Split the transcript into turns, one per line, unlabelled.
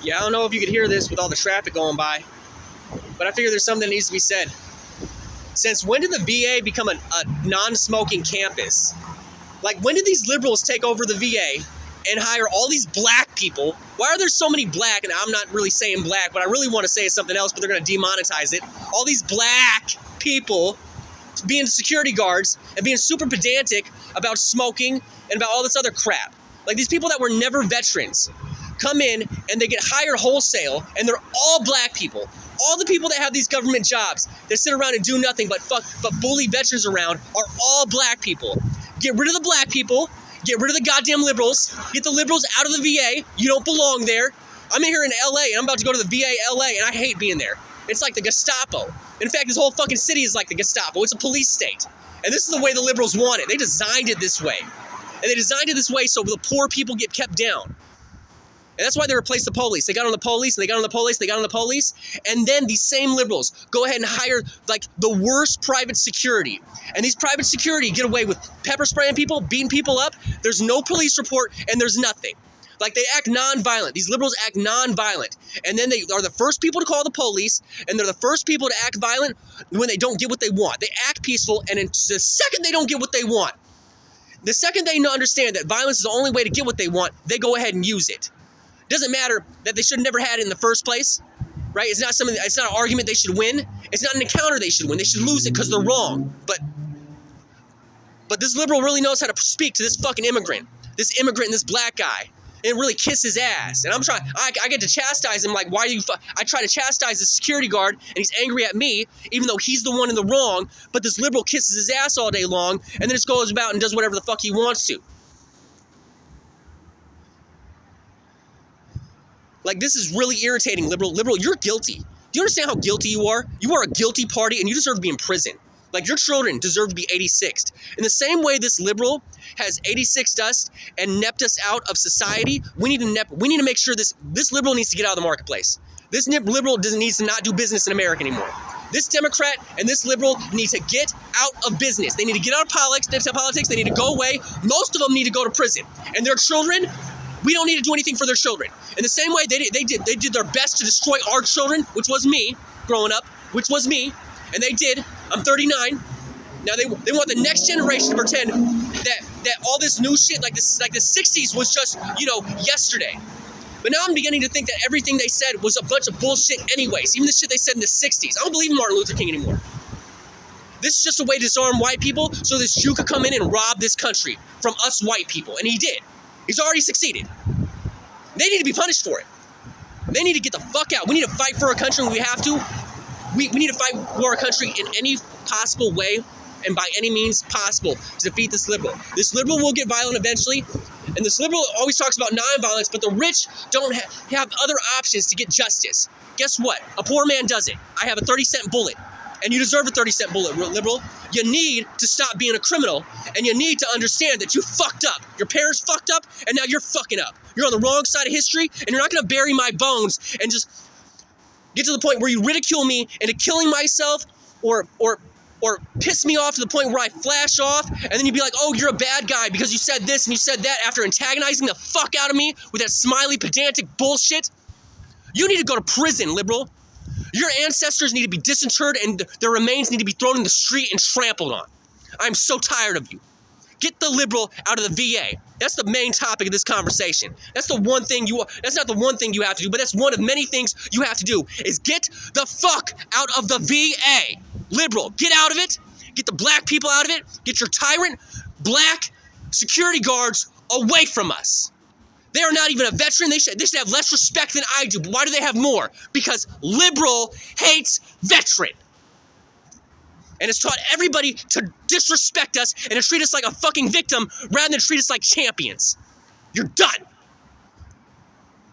Yeah, I don't know if you could hear this with all the traffic going by, but I figure there's something that needs to be said. Since when did the VA become a non-smoking campus? Like, when did these liberals take over the VA and hire all these black people? Why are there so many black, and I'm not really saying black, but I really want to say something else, but they're going to demonetize it. All these black people being security guards and being super pedantic about smoking and about all this other crap. Like, these people that were never veterans come in and they get hired wholesale, and they're all black people. All the people that have these government jobs that sit around and do nothing but bully veterans around are all black people. Get rid of the black people. Get rid of the goddamn liberals. Get the liberals out of the VA. You don't belong there. I'm in here in LA, and I'm about to go to the VA LA, and I hate being there. It's like the Gestapo. In fact, this whole fucking city is like the Gestapo. It's a police state. And this is the way the liberals want it. They designed it this way. And they designed it this way so the poor people get kept down. And that's why they replaced the police. They got on the police, they got on the police, they got on the police. And then these same liberals go ahead and hire like the worst private security. And these private security get away with pepper spraying people, beating people up. There's no police report and there's nothing. Like, they act non-violent. These liberals act non-violent. And then they are the first people to call the police, and they're the first people to act violent when they don't get what they want. They act peaceful, and in the second they don't get what they want, the second they understand that violence is the only way to get what they want, they go ahead and use it. Doesn't matter that they should have never had it in the first place, right? It's not an argument they should win. It's not an encounter they should win. They should lose it because they're wrong. But this liberal really knows how to speak to this fucking immigrant, and this black guy, and really kiss his ass. And I get to chastise him, like, why do you, I try to chastise the security guard, and he's angry at me, even though he's the one in the wrong, but this liberal kisses his ass all day long, and then just goes about and does whatever the fuck he wants to. Like, this is really irritating, liberal. Liberal, you're guilty. Do you understand how guilty you are? You are a guilty party, and you deserve to be in prison. Like, your children deserve to be 86'd. In the same way this liberal has 86'd us and nepped us out of society, we need to make sure this liberal needs to get out of the marketplace. This liberal needs to not do business in America anymore. This Democrat and this liberal need to get out of business. They need to get out of politics. They need to go away. Most of them need to go to prison. And their children, we don't need to do anything for their children. In the same way they did their best to destroy our children, which was me growing up, and they did. I'm 39. Now they want the next generation to pretend that all this new shit, like the 60s was just, yesterday. But now I'm beginning to think that everything they said was a bunch of bullshit anyways. Even the shit they said in the 60s. I don't believe in Martin Luther King anymore. This is just a way to disarm white people so this Jew could come in and rob this country from us white people. And he did. He's already succeeded. They need to be punished for it. They need to get the fuck out. We need to fight for our country when we have to. We need to fight for our country in any possible way and by any means possible to defeat this liberal. This liberal will get violent eventually, and this liberal always talks about nonviolence, but the rich don't have other options to get justice. Guess what? A poor man does it. I have a 30-cent bullet, and you deserve a 30-cent bullet, liberal. You need to stop being a criminal, and you need to understand that you fucked up. Your parents fucked up, and now you're fucking up. You're on the wrong side of history, and you're not going to bury my bones and just get to the point where you ridicule me into killing myself or piss me off to the point where I flash off, and then you'd be like, oh, you're a bad guy because you said this and you said that after antagonizing the fuck out of me with that smiley, pedantic bullshit. You need to go to prison, liberal. Your ancestors need to be disinterred and their remains need to be thrown in the street and trampled on. I'm so tired of you. Get the liberal out of the VA. That's the main topic of this conversation. That's not the one thing you have to do, but that's one of many things you have to do, is get the fuck out of the VA. Liberal, get out of it. Get the black people out of it. Get your tyrant black security guards away from us. They are not even a veteran. They should have less respect than I do. But why do they have more? Because liberal hates veteran. And it's taught everybody to disrespect us and to treat us like a fucking victim rather than treat us like champions. You're done.